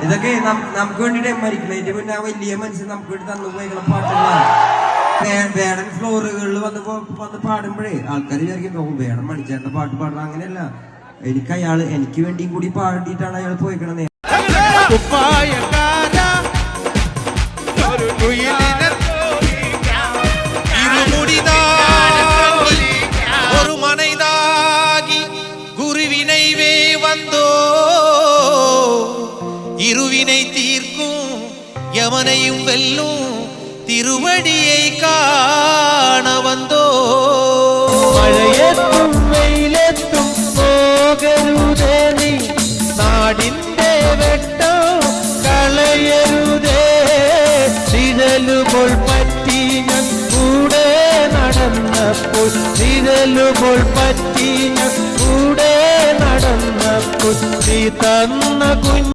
ഇതൊക്കെ നമുക്ക് വേണ്ടിട്ട് മരിക്കുന്നതിന്റെ മുന്നേ ആ വലിയ മനുഷ്യൻ നമുക്ക് വേണ്ടി തന്നു പോയിക്കുന്ന പാട്ടുകളാണ്. വേടൻ ഫ്ലോറുകളിൽ വന്ന് പാടുമ്പോഴേ ആൾക്കാർ വിചാരിക്കും വേടൻ മണിച്ചേട്ടന്റെ പാട്ട് പാടണം. അങ്ങനെയല്ല, എനിക്ക് വേണ്ടിയും കൂടി പാടിയിട്ടാണ് അയാൾ പോയിക്കണത്. ஒரு மனைதாகி குருவினை வந்தோ இருவினை தீர்க்கும் யமனையும் வெல்லும் திருவடியை காண வந்தோ. മഴയെത്തും വെയിലെത്തും പോകരുതേ നീ നാടിന്റെ വെട്ടം കളയരുതേ. നിഴലുകൾ പറ്റി ഞാൻ കൂടെ നടന്നപ്പോൾ നിഴലുകൾ പറ്റി ഞാൻ കൂടെ നടന്നപ്പോൾ നീ തന്ന കുഞ്ഞ്